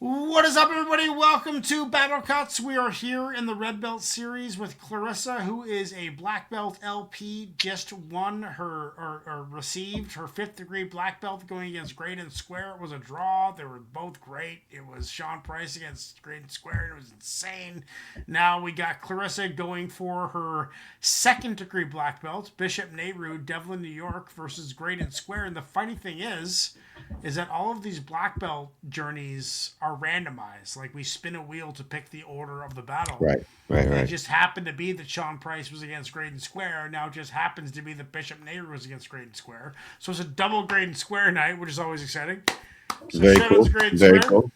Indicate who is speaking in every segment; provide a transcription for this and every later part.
Speaker 1: What is up, everybody? Welcome to Battle Cuts. We are here in the Red Belt series with Clarissa, who is a Black Belt LP, just won her, or received her 5th degree Black Belt going against GREYDON Square. It was a draw. They were both great. It was Sean Price against GREYDON Square. It was insane. Now we got Clarissa going for her 2nd degree Black Belt, Bishop NEHRU, Devlin, New York versus GREYDON Square. And the funny thing is that all of these black belt journeys are randomized. Like, we spin a wheel to pick the order of the battle.
Speaker 2: Right.
Speaker 1: It just happened to be that Sean Price was against GREYDON Square. Now it just happens to be that Bishop NEHRU was against GREYDON Square. So it's a double GREYDON Square night, which is always exciting. So
Speaker 2: Very
Speaker 1: shout out
Speaker 2: cool.
Speaker 1: to GREYDON
Speaker 2: Very
Speaker 1: Square.
Speaker 2: cool.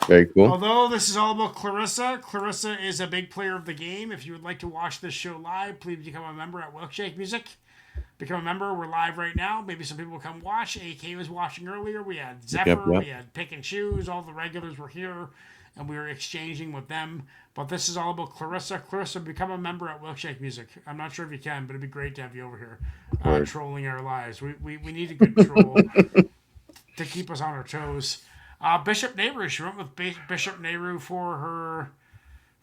Speaker 2: Very cool.
Speaker 1: Although this is all about Clarissa, Clarissa is a big player of the game. If you would like to watch this show live, please become a member at Wilkshake Music. Become a member. We're live right now. Maybe some people will come watch. AK was watching earlier. We had Zephyr.
Speaker 2: Yep.
Speaker 1: We had Pick and Choose. All the regulars were here, and we were exchanging with them. But this is all about Clarissa. Clarissa, become a member at Wilkshake Music. I'm not sure if you can, but it'd be great to have you over here trolling our lives. We need a good troll to keep us on our toes. Bishop NEHRU. She went with Bishop NEHRU for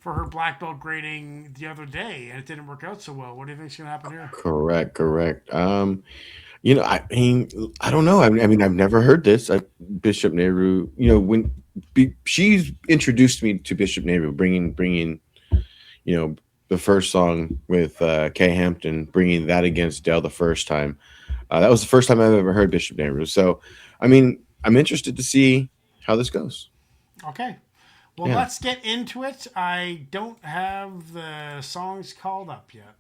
Speaker 1: her black belt grading the other day, and it didn't work out so well. What do you think's going to happen here?
Speaker 2: Correct. I don't know. I mean, I've never heard this. Bishop NEHRU. When she's introduced me to Bishop NEHRU, bringing, the first song with Kay Hampton, bringing that against Dell the first time. That was the first time I've ever heard Bishop NEHRU. So, I mean, I'm interested to see how this goes.
Speaker 1: Okay. Well, let's get into it. I don't have the songs called up yet.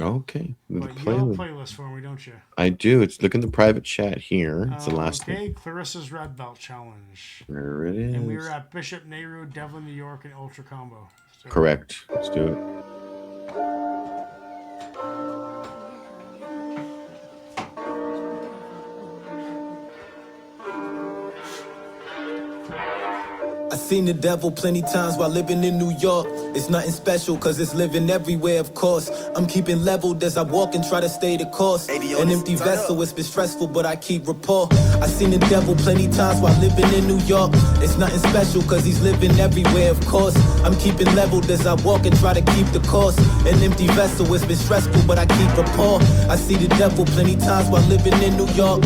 Speaker 2: Okay.
Speaker 1: But you have a playlist for me, don't you?
Speaker 2: I do. It's look in the private chat here. It's the last
Speaker 1: one. Okay,
Speaker 2: one.
Speaker 1: Clarissa's Red Belt Challenge.
Speaker 2: There it is.
Speaker 1: And we were at Bishop NEHRU, Devlin, New York, and Ultra Combo.
Speaker 2: So. Correct. Let's do it.
Speaker 3: I seen the devil plenty times while living in New York. It's nothing special cause it's living everywhere, of course. I'm keeping leveled as I walk and try to stay the course. An empty vessel, it's been stressful, but I keep rapport. I seen the devil plenty times while living in New York. It's nothing special cause he's living everywhere, of course. I'm keeping leveled as I walk and try to keep the course. An empty vessel, it's been stressful, but I keep rapport. I see the devil plenty times while living in New York.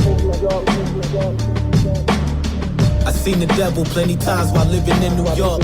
Speaker 3: I seen the devil plenty times while living in New York.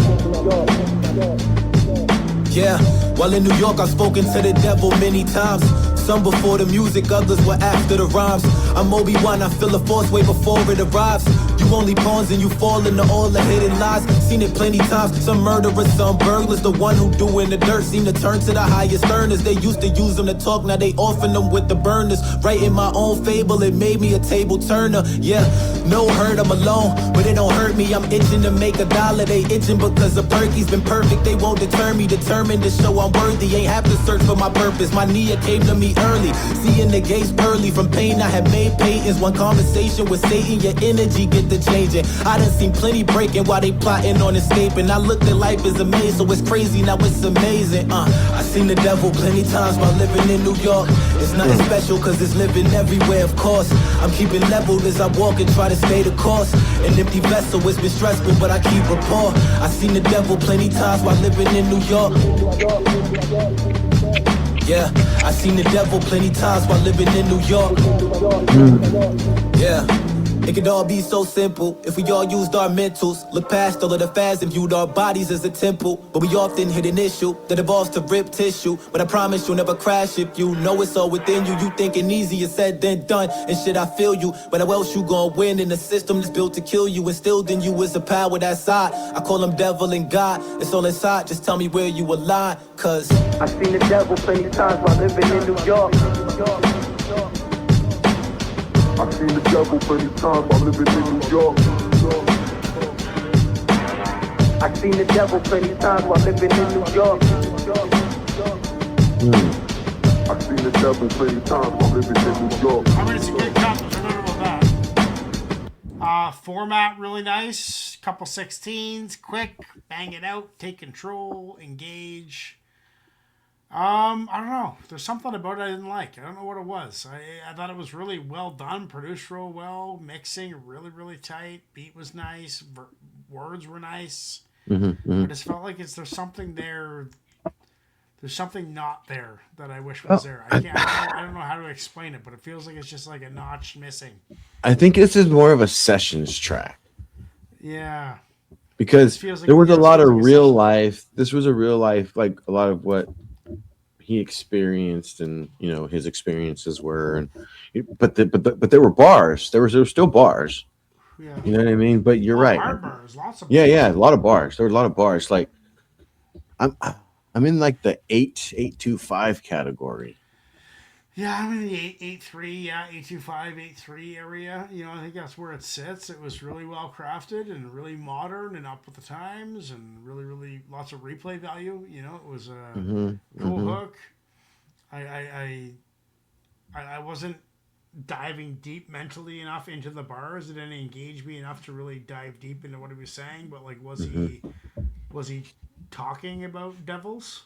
Speaker 3: Yeah, while in New York I've spoken to the devil many times. Some before the music, others were after the rhymes. I'm Obi-Wan, I feel the force way before it arrives. You only pawns and you fall into all the hidden lies. Seen it plenty times, some murderers, some burglars. The one who doing the dirt seem to turn to the highest earners. They used to use them to talk, now they offing them with the burners. Writing my own fable, it made me a table turner. Yeah, no hurt, I'm alone, but it don't hurt me. I'm itching to make $1, they itching because the perky's been perfect. They won't deter me, determined to show I'm worthy. Ain't have to search for my purpose, my Nia came to me early. Seeing the gates pearly, from pain I have made patents. One conversation with Satan, your energy get to changing. I done seen plenty breaking while they plotting on escaping. I looked at life as a maze, so it's crazy, now it's amazing. I seen the devil plenty times while living in New York. It's nothing special cause it's living everywhere, of course. I'm keeping leveled as I walk and try to stay the course. An empty vessel, it's been stressful, but I keep rapport. I seen the devil plenty times while living in New York. Yeah, I seen the devil plenty times while living in New York. Yeah, it could all be so simple if we all used our mentals. Look past all of the fads and viewed our bodies as a temple. But we often hit an issue that evolves to rip tissue. But I promise you'll never crash if you know it's all within you. You thinking easier said than done, and shit I feel you. But how else you gon' win in a system that's built to kill you? Instilled in you is a power that's side. I call them devil and God, it's all inside. Just tell me where you align, cause I seen the devil plenty times while living in New York.
Speaker 4: I seen the devil plenty times while living in New York.
Speaker 3: I seen the devil plenty times while living in New York.
Speaker 4: I seen the devil plenty times while living in New York.
Speaker 1: I mean, it's a good cut. There's no doubt about that. Format really nice. Couple 16s, quick, bang it out, take control, engage. I don't know. There's something about it I didn't like. I don't know what it was. I thought it was really well done, produced real well, mixing really, really tight. Beat was nice. words were nice.
Speaker 2: Mm-hmm.
Speaker 1: I just felt like there's something there. There's something not there that I wish was there. I don't know how to explain it, but it feels like it's just like a notch missing.
Speaker 2: I think this is more of a sessions track.
Speaker 1: Yeah.
Speaker 2: Because
Speaker 1: feels like,
Speaker 2: there was a lot of
Speaker 1: like
Speaker 2: real life. This was a real life, like a lot of what he experienced and his experiences were, and but there were bars. There were still bars.
Speaker 1: Yeah.
Speaker 2: You know what I mean? But you're right.
Speaker 1: Hard bars, lots of
Speaker 2: bars. Yeah, a lot of bars. There were a lot of bars. Like I'm in like the 8.25 category.
Speaker 1: Yeah, I'm in the 8.3, 8.25, 8.3 area. I think that's where it sits. It was really well crafted and really modern and up with the times and really, really lots of replay value. It was a cool hook. I wasn't diving deep mentally enough into the bars. It didn't engage me enough to really dive deep into what he was saying. But like, was he talking about devils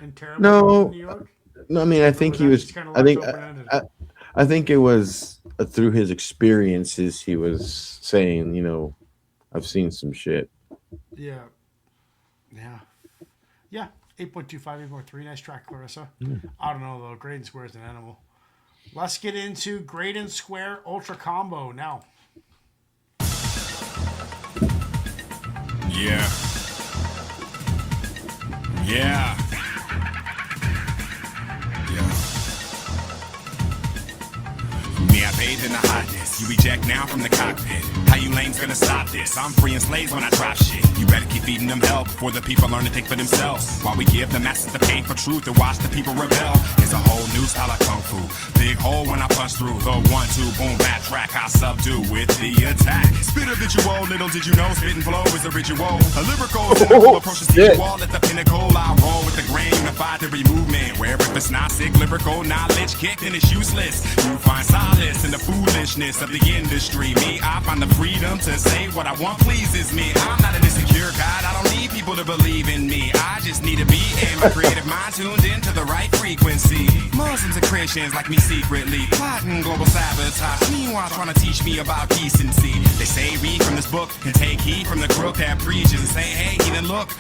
Speaker 1: and terrible in New York?
Speaker 2: No, I mean, I think he was. I think it was through his experiences. He was saying, I've seen some shit.
Speaker 1: Yeah. 8.25, 8.3. Nice track, Clarissa. I don't know though. Greydon Square is an animal. Let's get into Greydon Square Ultra Combo now.
Speaker 5: Yeah. Me, I bathe in the hotness. You eject now from the cockpit. How you lames gonna stop this? I'm freeing slaves when I drop shit. You better keep feeding them hell before the people learn to think for themselves. While we give the masses the pain for truth and watch the people rebel. It's a whole new style of kung fu. Big hole when I punch through. The 1-2 boom bap track I subdue with the attack. Spit a visual, little did you know, spit and flow is a ritual. A lyrical approaches to the wall at the pinnacle. I roll with the grain, unified every movement. Where if it's not sick, lyrical knowledge kicked and it's useless. You find solace in the foolishness of the industry. Me, I find the freedom to say what I want pleases me. I'm not an insecure god, I don't need people to believe in me. I just need to be in my creative mind tuned into the right frequency. Muslims and Christians like me secretly plotting global sabotage. Meanwhile trying to teach me about decency. They say read from this book and take heed from the crook that preaches and say, hey, heathen, look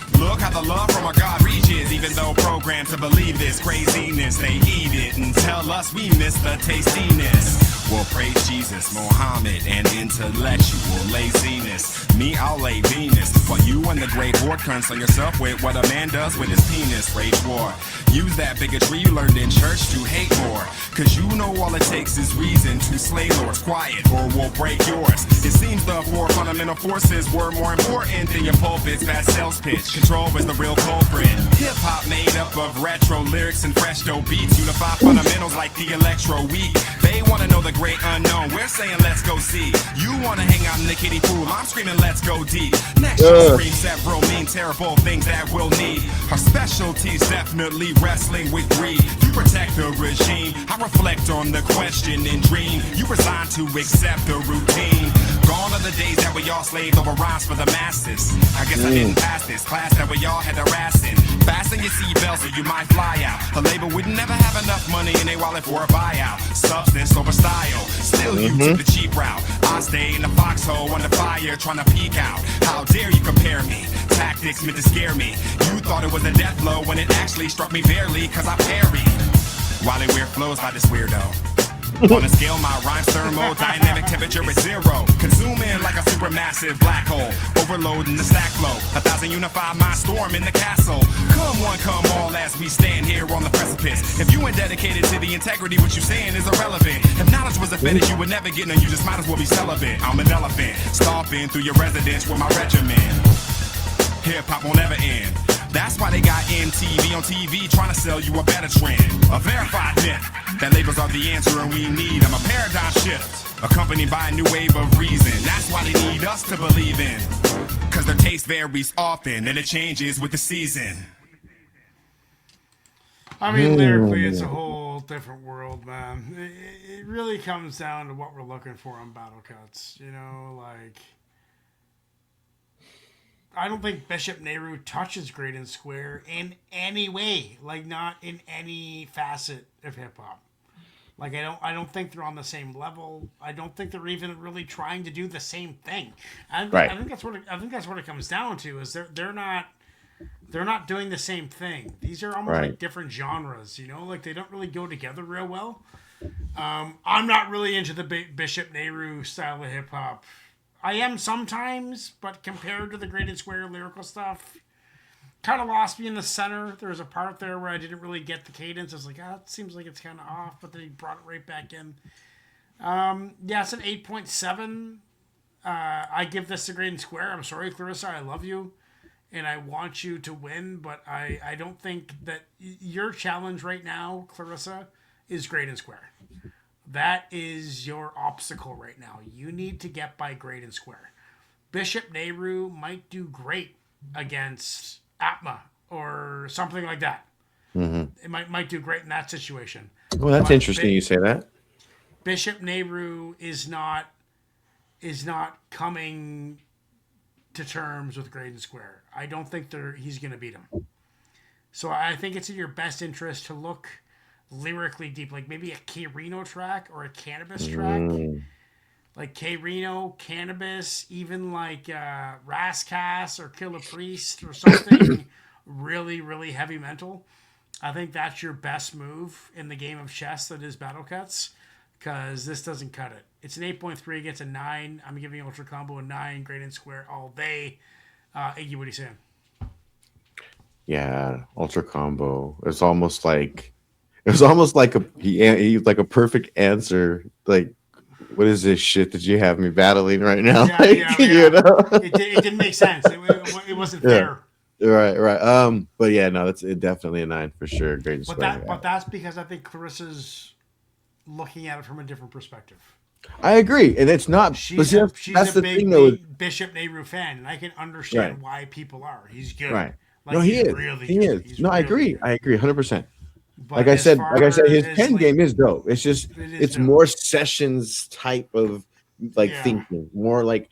Speaker 5: how the love from our God reaches. Even though programmed to believe this craziness, they eat it and tell us we miss the tastiness. Well, praise Jesus, Mohammed, and intellectual laziness. Me, I'll lay Venus, while you and the great horde concern yourself with what a man does with his penis. Rage war. Use that bigotry you learned in church to hate more. Cause you know all it takes is reason to slay lords. Quiet, or we'll break yours. It seems the four fundamental forces were more important than your pulpit's bad sales pitch. Control is the real culprit. Hip-hop made up of retro lyrics and fresh dope beats. Unify fundamentals like the electro week. They wanna know the great unknown. We're saying let's go see. You wanna hang out in the kiddie pool. I'm screaming let's go deep. Next you'll scream several mean terrible things that we'll need. Our specialty's definitely wrestling with greed. You protect the regime. I reflect on the question and dream. You resign to accept the routine. Gone are the days that we all slaved over rhymes for the masses. I guess I didn't pass this class that we all had to harassing. Fasten your seatbelts or you might fly out. A label would never have enough money in their wallet for a buyout. Substance over style. Still you took the cheap route. I stay in the foxhole under fire trying to peek out. How dare you compare me? Tactics meant to scare me. You thought it was a death blow when it actually struck me barely cause I parried. While they wear flows by this weirdo. On a scale, my rhymes thermodynamic temperature is zero. Consuming like a supermassive black hole. Overloading the stack flow. 1,000 unified mind storm in the castle. Come one, come all as we stand here on the precipice. If you ain't dedicated to the integrity, what you saying is irrelevant. If knowledge was a fetish, you would never get none. You just might as well be celibate. I'm an elephant, stomping through your residence with my regiment. Hip-hop won't ever end. That's why they got MTV on TV trying to sell you a better trend. A verified myth that labels are the answer and we need them. A paradigm shift accompanied by a new wave of reason. That's why they need us to believe in. Cause their taste varies often and it changes with the season.
Speaker 1: I mean, lyrically, it's a whole different world, man. It really comes down to what we're looking for on Battle Cuts. Like... I don't think Bishop NEHRU touches Greydon Square in any way. Like, not in any facet of hip-hop. Like I don't think they're on the same level. I don't think they're even really trying to do the same thing.
Speaker 2: Right.
Speaker 1: I think that's what it comes down to is they're not doing the same thing. These are almost
Speaker 2: Right.
Speaker 1: like different genres, you know, like they don't really go together real well. I'm not really into the Bishop NEHRU style of hip hop. I am sometimes, but compared to the Graded Square lyrical stuff, kind of lost me in the center. There was a part there where I didn't really get the cadence. I was like, it seems like it's kind of off, but then he brought it right back in. Yeah, it's an 8.7. I give this to Graded Square. I'm sorry, Clarissa, I love you, and I want you to win, but I don't think that your challenge right now, Clarissa, is Graded Square. That is your obstacle right now. You need to get by Graded Square. Bishop NEHRU might do great against Atma or something like that. It might do great in that situation.
Speaker 2: Well, that's
Speaker 1: But
Speaker 2: interesting you say that.
Speaker 1: Bishop NEHRU is not coming to terms with Graded Square. I don't think he's going to beat him. So I think it's in your best interest to look lyrically deep, like maybe a K Reno track or a Cannabis track. Like K Reno, Cannabis, even like Rascass or Kill a Priest or something really, really heavy mental. I think that's your best move in the game of chess that is Battle Cuts, because this doesn't cut it. It's an 8.3 against a 9. I'm giving Ultra Combo a 9, Graded Square all day. Iggy, what are you saying?
Speaker 2: Yeah, Ultra Combo. It's almost like he's like a perfect answer. Like, what is this shit that you have me battling right now?
Speaker 1: Yeah,
Speaker 2: Like,
Speaker 1: yeah.
Speaker 2: you know?
Speaker 1: It didn't make sense. It wasn't fair.
Speaker 2: Right. But yeah, no, it's definitely a 9 for sure. Great square.
Speaker 1: But that's because I think Clarissa's looking at it from a different perspective.
Speaker 2: I agree, and it's not.
Speaker 1: She's
Speaker 2: That's
Speaker 1: a
Speaker 2: the
Speaker 1: big,
Speaker 2: thing, though.
Speaker 1: big Bishop NEHRU fan, and I can understand why people are. He's good.
Speaker 2: Right.
Speaker 1: Like,
Speaker 2: No, he is.
Speaker 1: Really
Speaker 2: He
Speaker 1: good.
Speaker 2: is.
Speaker 1: He's
Speaker 2: No, I
Speaker 1: really
Speaker 2: agree.
Speaker 1: good.
Speaker 2: I agree 100%.
Speaker 1: But
Speaker 2: Like I said, his
Speaker 1: as,
Speaker 2: pen
Speaker 1: like,
Speaker 2: game is dope. It's just it's
Speaker 1: dope.
Speaker 2: more sessions type of like
Speaker 1: Yeah.
Speaker 2: thinking, more like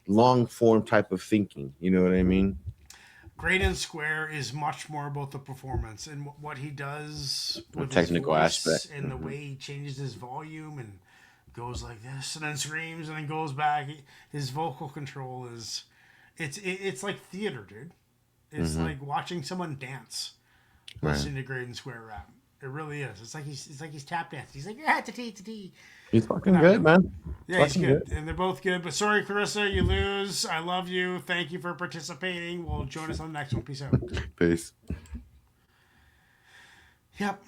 Speaker 2: long form type of thinking. You know what I mean?
Speaker 1: Graded Square is much more about the performance and what he does with
Speaker 2: technical
Speaker 1: his voice
Speaker 2: aspect.
Speaker 1: and the way he changes his volume and goes like this and then screams and then goes back. His vocal control is it's like theater, dude. It's like watching someone dance, listening to Graded Square rap. It really is. It's like he's tap dancing. He's like, ta-tee.
Speaker 2: He's fucking good, man.
Speaker 1: Yeah, he's good. And they're both good. But sorry, Clarissa, you lose. I love you. Thank you for participating. We'll join us on the next one. Peace out.
Speaker 2: Peace.
Speaker 1: Yep.